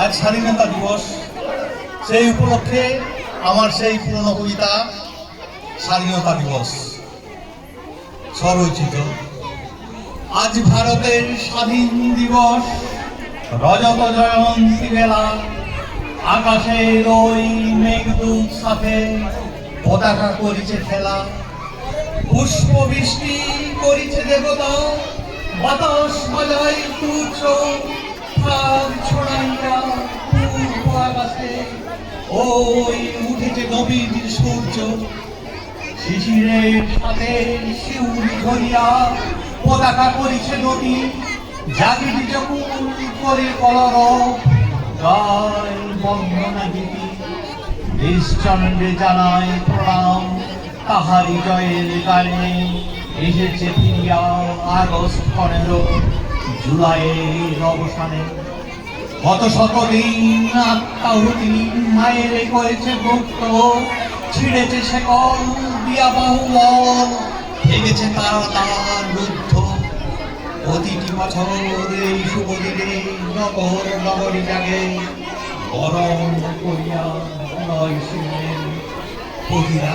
আজ স্বাধীনতা দিবস, সেই উপলক্ষে আমার সেই পুরনো কবিতা স্বাধীনতা দিবস স্বরচিত। আজ ভারতের স্বাধীন দিবস, রজত জয়ন্তী বেলা, আকাশের ওই মেঘদূত সাথে পতাকা করিছে খেলা, পুষ্প বৃষ্টি করিছে দেবতা, বাতাস বাজাই তুচ্ছ ফাগ ছড়াইয়া পূর্ব আকাশে ওই উঠেছে নবীন সূর্য, শিশিরের সাথে শিউলি ঝরিয়া পতাকা করিছে নদী, জাগিবি যখন করে কলরব গায় বন্দনা গীতি, দেশচন্দ্রে জানায় প্রণাম তাহারি জয়ের গানে, এসেছে ফিরিয়া আগস্ট 15, জুলাইয়ের অবসানে। কত শতদিন আত্মাহুতি মায়ের করেছে ভক্ত, ছিঁড়েছে শেকল দিয়া বাহুবল, ভেঙেছে তারা তার রুদ্ধ। প্রতিটি বছর এই শুভ দিনে নগর নগরী জাগে, গরম করিয়া নয় শুনে পহিলা